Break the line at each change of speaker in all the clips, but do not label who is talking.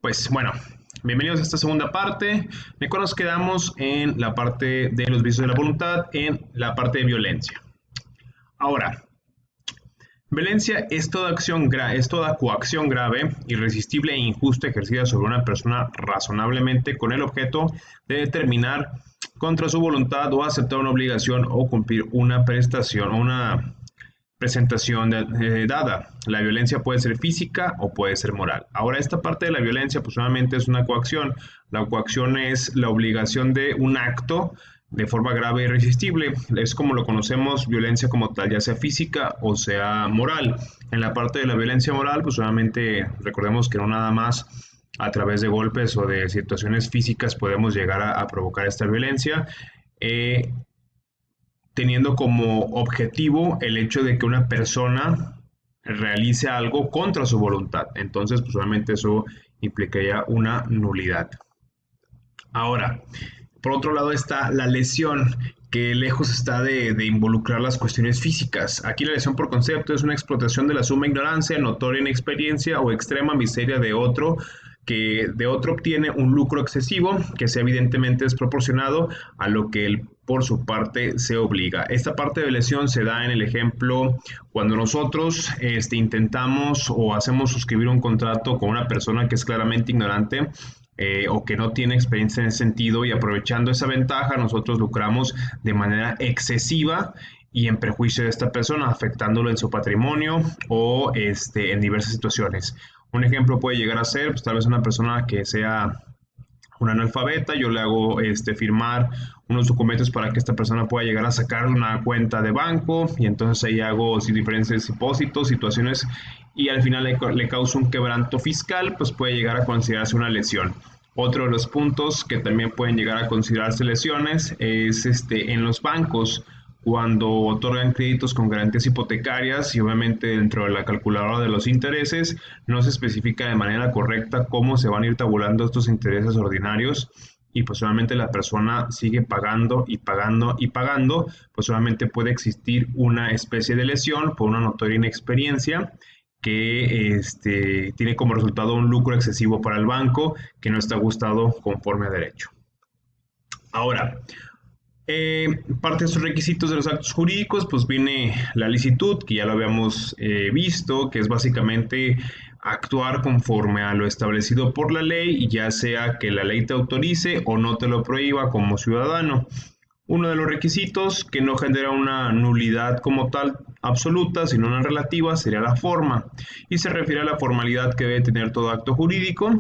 Pues bueno, bienvenidos a esta segunda parte. Recuerda, nos quedamos en la parte de los vicios de la voluntad, en la parte de violencia. Ahora, violencia es es toda coacción grave, irresistible e injusta ejercida sobre una persona razonablemente con el objeto de determinar contra su voluntad o aceptar una obligación o cumplir una prestación o una presentación dada. La violencia puede ser física o puede ser moral. Ahora, esta parte de la violencia, pues solamente es una coacción. La coacción es la obligación de un acto de forma grave e irresistible. Es como lo conocemos, violencia como tal, ya sea física o sea moral. En la parte de la violencia moral, pues solamente recordemos que no nada más a través de golpes o de situaciones físicas podemos llegar a provocar esta violencia. Teniendo como objetivo el hecho de que una persona realice algo contra su voluntad. Entonces, pues solamente eso implicaría una nulidad. Ahora, por otro lado está la lesión, que lejos está de involucrar las cuestiones físicas. Aquí la lesión por concepto es una explotación de la suma ignorancia, notoria inexperiencia o extrema miseria de otro, que de otro obtiene un lucro excesivo que sea evidentemente desproporcionado a lo que él por su parte se obliga. Esta parte de lesión se da en el ejemplo cuando nosotros intentamos o hacemos suscribir un contrato con una persona que es claramente ignorante, o que no tiene experiencia en ese sentido, y aprovechando esa ventaja nosotros lucramos de manera excesiva y en perjuicio de esta persona, afectándolo en su patrimonio o en diversas situaciones. Un ejemplo puede llegar a ser, pues, tal vez una persona que sea un analfabeta, yo le hago firmar unos documentos para que esta persona pueda llegar a sacar una cuenta de banco, y entonces ahí hago diferentes depósitos, situaciones, y al final le causo un quebranto fiscal, pues puede llegar a considerarse una lesión. Otro de los puntos que también pueden llegar a considerarse lesiones es en los bancos, cuando otorgan créditos con garantías hipotecarias y obviamente dentro de la calculadora de los intereses no se especifica de manera correcta cómo se van a ir tabulando estos intereses ordinarios, y pues solamente la persona sigue pagando y pagando y pagando, pues solamente puede existir una especie de lesión por una notoria inexperiencia que tiene como resultado un lucro excesivo para el banco que no está ajustado conforme a derecho. Ahora, parte de estos requisitos de los actos jurídicos, pues viene la licitud, que ya lo habíamos visto, que es básicamente actuar conforme a lo establecido por la ley, ya sea que la ley te autorice o no te lo prohíba como ciudadano. Uno de los requisitos que no genera una nulidad como tal absoluta, sino una relativa, sería la forma, y se refiere a la formalidad que debe tener todo acto jurídico,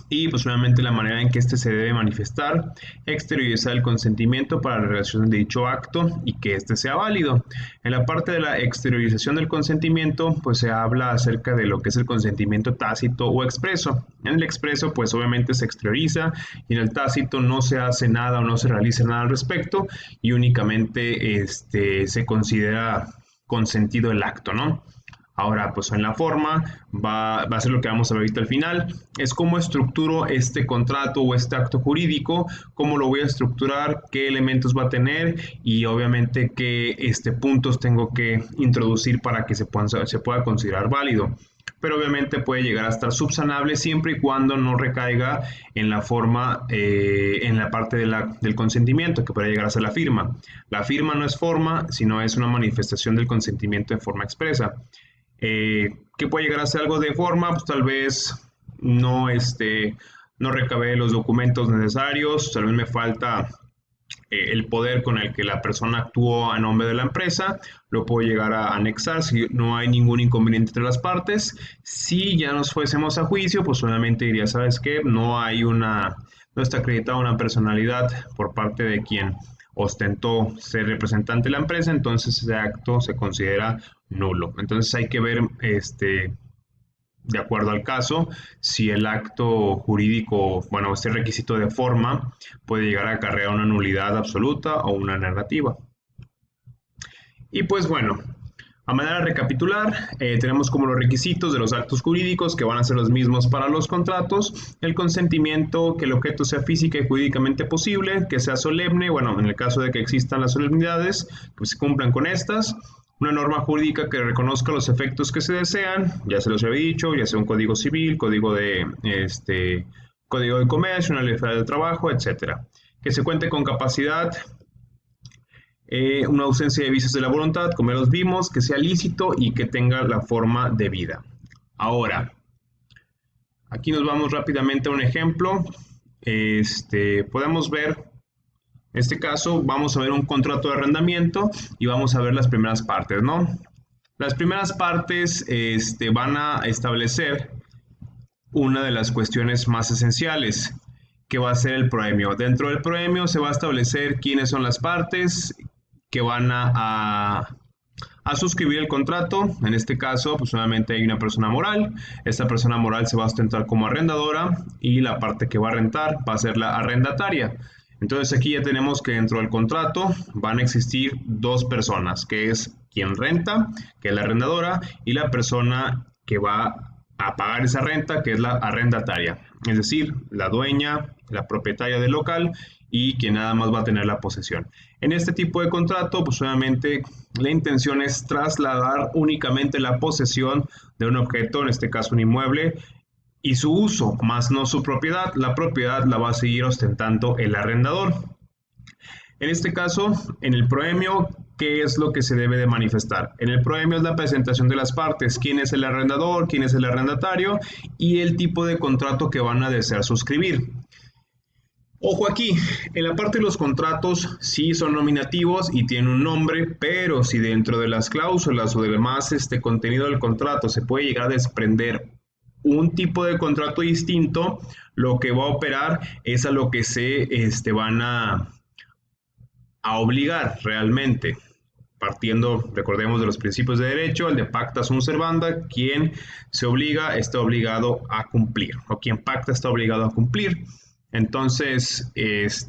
y pues obviamente la manera en que éste se debe manifestar, exteriorizar el consentimiento para la realización de dicho acto y que éste sea válido. En la parte de la exteriorización del consentimiento, pues se habla acerca de lo que es el consentimiento tácito o expreso. En el expreso, pues obviamente se exterioriza, y en el tácito no se hace nada o no se realiza nada al respecto, y únicamente se considera consentido el acto, ¿no? Ahora, pues en la forma va a ser lo que vamos a ver ahorita al final, es cómo estructuro este contrato o este acto jurídico, cómo lo voy a estructurar, qué elementos va a tener y obviamente qué puntos tengo que introducir para que se pueda considerar válido. Pero obviamente puede llegar a estar subsanable siempre y cuando no recaiga en la forma, en la parte del consentimiento, que puede llegar a ser la firma. La firma no es forma, sino es una manifestación del consentimiento en forma expresa. ¿Qué puede llegar a ser algo de forma? Pues tal vez no, no recabé los documentos necesarios, tal vez me falta el poder con el que la persona actuó a nombre de la empresa, lo puedo llegar a anexar si no hay ningún inconveniente entre las partes. Si ya nos fuésemos a juicio, pues solamente diría, ¿sabes qué? No está acreditada una personalidad por parte de quien ostentó ser representante de la empresa, entonces ese acto se considera nulo. Entonces hay que ver, de acuerdo al caso, si el acto jurídico, bueno, este requisito de forma puede llegar a acarrear una nulidad absoluta o una negativa. Y pues bueno, a manera de recapitular, tenemos como los requisitos de los actos jurídicos, que van a ser los mismos para los contratos: el consentimiento, que el objeto sea física y jurídicamente posible, que sea solemne, bueno, en el caso de que existan las solemnidades, que se cumplan con estas, Una norma jurídica que reconozca los efectos que se desean, ya se los había dicho, ya sea un código civil, código de comercio, una ley federal de trabajo, etcétera. Que se cuente con capacidad, una ausencia de vicios de la voluntad, como ya los vimos, que sea lícito y que tenga la forma debida. Ahora, aquí nos vamos rápidamente a un ejemplo. Podemos ver, en este caso, vamos a ver un contrato de arrendamiento y vamos a ver las primeras partes, ¿no? Las primeras partes van a establecer una de las cuestiones más esenciales, que va a ser el proemio. Dentro del proemio se va a establecer quiénes son las partes que van a suscribir el contrato. En este caso, pues solamente hay una persona moral. Esta persona moral se va a ostentar como arrendadora y la parte que va a rentar va a ser la arrendataria. Entonces aquí ya tenemos que dentro del contrato van a existir dos personas, que es quien renta, que es la arrendadora, y la persona que va a pagar esa renta, que es la arrendataria. Es decir, la dueña, la propietaria del local y quien nada más va a tener la posesión. En este tipo de contrato, pues obviamente la intención es trasladar únicamente la posesión de un objeto, en este caso un inmueble, y su uso, más no su propiedad. La propiedad la va a seguir ostentando el arrendador. En este caso, en el proemio, ¿qué es lo que se debe de manifestar? En el proemio es la presentación de las partes, quién es el arrendador, quién es el arrendatario y el tipo de contrato que van a desear suscribir. Ojo aquí, en la parte de los contratos sí son nominativos y tienen un nombre, pero si dentro de las cláusulas o del demás contenido del contrato se puede llegar a desprender un tipo de contrato distinto, lo que va a operar es a lo que se van a obligar realmente. Partiendo, recordemos, de los principios de derecho, el de pacta sunt servanda, quien se obliga está obligado a cumplir, o quien pacta está obligado a cumplir. Entonces,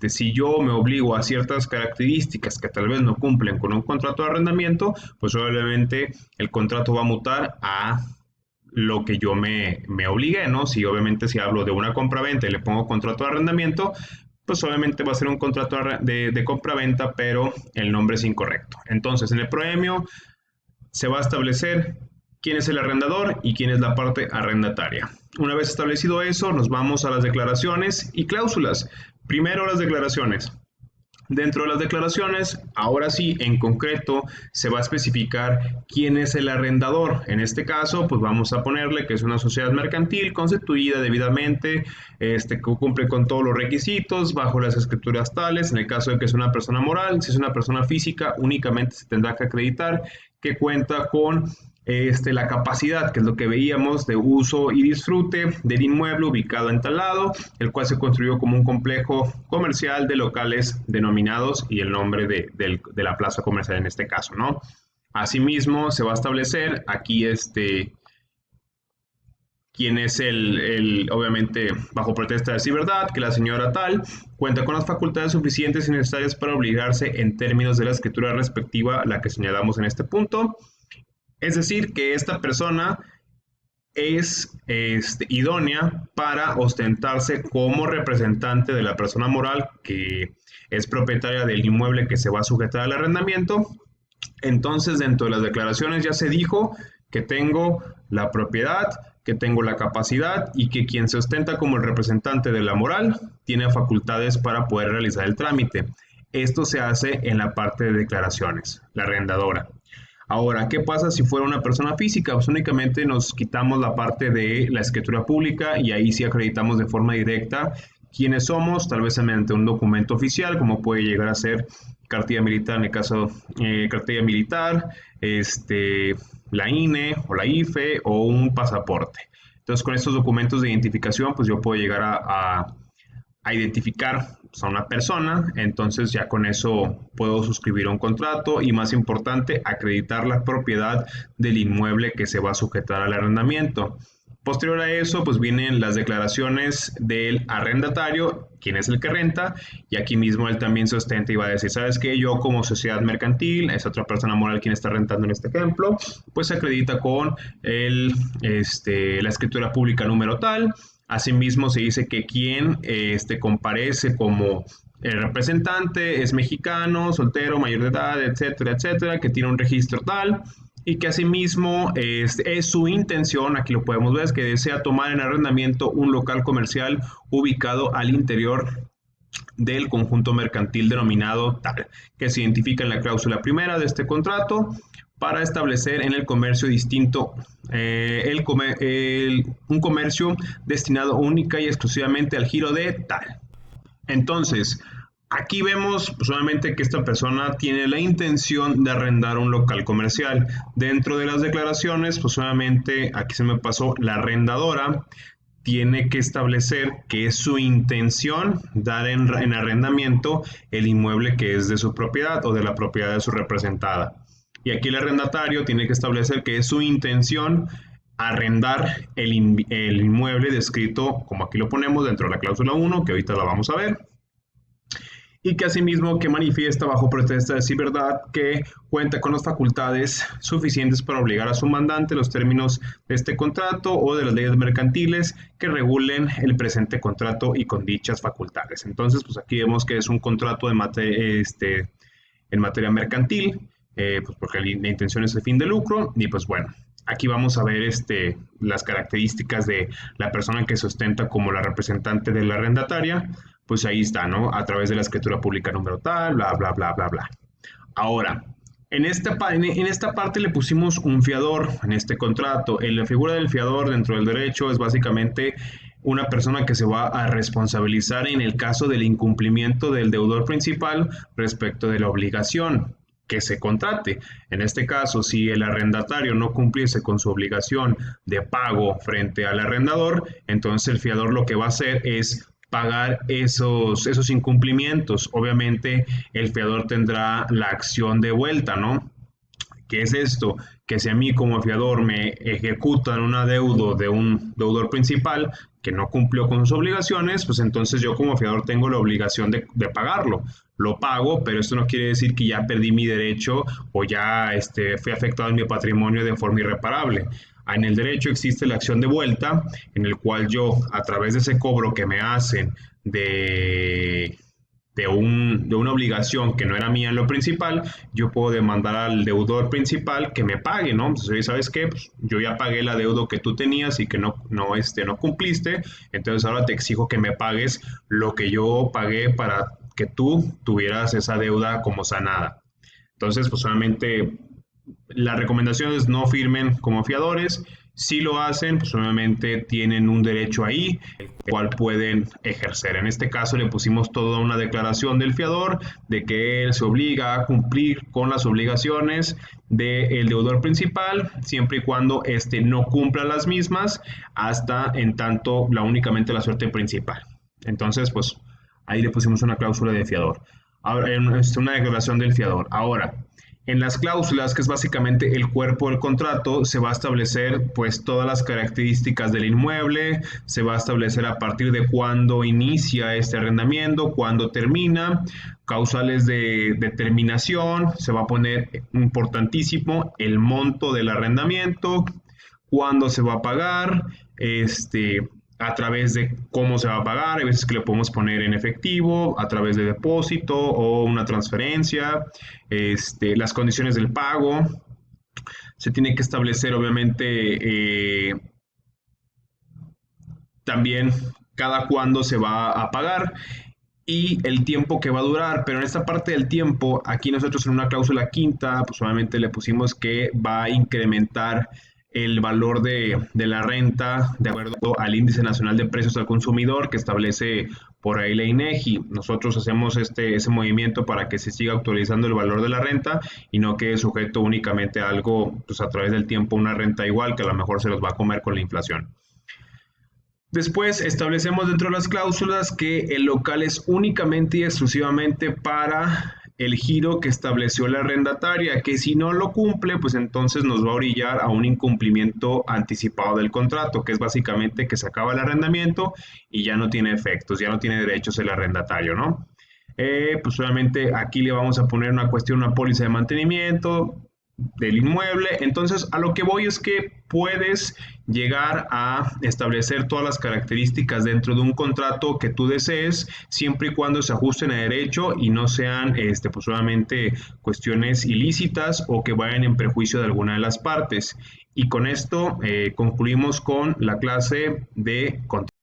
si yo me obligo a ciertas características que tal vez no cumplen con un contrato de arrendamiento, pues obviamente el contrato va a mutar a lo que yo me obligué, ¿no? Si obviamente si hablo de una compraventa y le pongo contrato de arrendamiento, pues obviamente va a ser un contrato de compraventa, pero el nombre es incorrecto. Entonces, en el proemio se va a establecer quién es el arrendador y quién es la parte arrendataria. Una vez establecido eso, nos vamos a las declaraciones y cláusulas. Primero, las declaraciones. Dentro de las declaraciones, ahora sí, en concreto, se va a especificar quién es el arrendador. En este caso, pues vamos a ponerle que es una sociedad mercantil constituida debidamente, que cumple con todos los requisitos bajo las escrituras tales. En el caso de que es una persona moral, si es una persona física, únicamente se tendrá que acreditar que cuenta con la capacidad, que es lo que veíamos, de uso y disfrute del inmueble ubicado en tal lado, el cual se construyó como un complejo comercial de locales denominados y el nombre de la plaza comercial en este caso, ¿no? Asimismo, se va a establecer aquí quién es obviamente, bajo protesta de decir verdad, que la señora tal cuenta con las facultades suficientes y necesarias para obligarse en términos de la escritura respectiva a la que señalamos en este punto. Es decir, que esta persona es idónea para ostentarse como representante de la persona moral que es propietaria del inmueble que se va a sujetar al arrendamiento. Entonces, dentro de las declaraciones ya se dijo que tengo la propiedad, que tengo la capacidad y que quien se ostenta como el representante de la moral tiene facultades para poder realizar el trámite. Esto se hace en la parte de declaraciones, la arrendadora. Ahora, ¿qué pasa si fuera una persona física? Pues únicamente nos quitamos la parte de la escritura pública y ahí sí acreditamos de forma directa quiénes somos, tal vez mediante un documento oficial, como puede llegar a ser cartilla militar, en el caso cartilla militar, la INE o la IFE o un pasaporte. Entonces, con estos documentos de identificación, pues yo puedo llegar a identificar a una persona, entonces ya con eso puedo suscribir un contrato y, más importante, acreditar la propiedad del inmueble que se va a sujetar al arrendamiento. Posterior a eso, pues vienen las declaraciones del arrendatario, quién es el que renta, y aquí mismo él también se ostenta y va a decir, ¿sabes qué? Yo como sociedad mercantil, es otra persona moral quien está rentando en este ejemplo, pues se acredita con la escritura pública número tal. Asimismo, se dice que quien comparece como el representante es mexicano, soltero, mayor de edad, etcétera, etcétera, que tiene un registro tal y que asimismo es su intención, aquí lo podemos ver, es que desea tomar en arrendamiento un local comercial ubicado al interior del conjunto mercantil denominado tal, que se identifica en la cláusula primera de este contrato para establecer en el comercio distinto un comercio destinado única y exclusivamente al giro de tal. Entonces, aquí vemos solamente que esta persona tiene la intención de arrendar un local comercial. Dentro de las declaraciones, pues solamente aquí se me pasó la arrendadora tiene que establecer que es su intención dar en arrendamiento el inmueble que es de su propiedad o de la propiedad de su representada. Y aquí el arrendatario tiene que establecer que es su intención arrendar el inmueble descrito, como aquí lo ponemos dentro de la cláusula 1, que ahorita la vamos a ver, y que asimismo que manifiesta bajo protesta de decir verdad que cuenta con las facultades suficientes para obligar a su mandante los términos de este contrato o de las leyes mercantiles que regulen el presente contrato y con dichas facultades. Entonces, pues aquí vemos que es un contrato en materia mercantil, pues porque la intención es el fin de lucro y pues bueno. Aquí vamos a ver las características de la persona que se ostenta como la representante de la arrendataria. Pues ahí está, ¿no? A través de la escritura pública número tal, bla, bla, bla, bla, bla. Ahora, en esta parte le pusimos un fiador en este contrato. La figura del fiador dentro del derecho es básicamente una persona que se va a responsabilizar en el caso del incumplimiento del deudor principal respecto de la obligación que se contrate. En este caso, si el arrendatario no cumpliese con su obligación de pago frente al arrendador, entonces el fiador lo que va a hacer es pagar esos incumplimientos. Obviamente el fiador tendrá la acción de vuelta, ¿no? ¿Qué es esto? Que si a mí como fiador me ejecutan un adeudo de un deudor principal que no cumplió con sus obligaciones, pues entonces yo como fiador tengo la obligación de pagarlo. Lo pago, pero esto no quiere decir que ya perdí mi derecho o ya fui afectado en mi patrimonio de forma irreparable. En el derecho existe la acción de vuelta, en el cual yo, a través de ese cobro que me hacen de una obligación que no era mía en lo principal, yo puedo demandar al deudor principal que me pague, ¿no? Entonces, ¿sabes qué? Pues yo ya pagué el adeudo que tú tenías y que no cumpliste, entonces ahora te exijo que me pagues lo que yo pagué para que tú tuvieras esa deuda como sanada. Entonces, pues solamente la recomendación es no firmen como fiadores. Si lo hacen, pues obviamente tienen un derecho ahí, el cual pueden ejercer. En este caso le pusimos toda una declaración del fiador de que él se obliga a cumplir con las obligaciones del deudor principal, siempre y cuando éste no cumpla las mismas, hasta en tanto únicamente la suerte principal. Entonces, pues ahí le pusimos una cláusula de fiador. Ahora, una declaración del fiador. Ahora, en las cláusulas, que es básicamente el cuerpo del contrato, se va a establecer pues todas las características del inmueble, se va a establecer a partir de cuándo inicia este arrendamiento, cuándo termina, causales de terminación, se va a poner importantísimo el monto del arrendamiento, cuándo se va a pagar, a través de cómo se va a pagar, hay veces que le podemos poner en efectivo, a través de depósito o una transferencia, las condiciones del pago, se tiene que establecer obviamente también cada cuándo se va a pagar y el tiempo que va a durar, pero en esta parte del tiempo, aquí nosotros en una cláusula quinta, pues solamente le pusimos que va a incrementar el valor de la renta de acuerdo al Índice Nacional de Precios al Consumidor que establece por ahí la INEGI. Nosotros hacemos ese movimiento para que se siga actualizando el valor de la renta y no quede sujeto únicamente a algo, pues a través del tiempo, una renta igual que a lo mejor se los va a comer con la inflación. Después establecemos dentro de las cláusulas que el local es únicamente y exclusivamente para el giro que estableció la arrendataria, que si no lo cumple, pues entonces nos va a orillar a un incumplimiento anticipado del contrato, que es básicamente que se acaba el arrendamiento y ya no tiene efectos, ya no tiene derechos el arrendatario, ¿no? Pues obviamente aquí le vamos a poner una póliza de mantenimiento, del inmueble. Entonces, a lo que voy es que puedes llegar a establecer todas las características dentro de un contrato que tú desees, siempre y cuando se ajusten a derecho y no sean pues solamente cuestiones ilícitas o que vayan en perjuicio de alguna de las partes. Y con esto concluimos con la clase de contrato.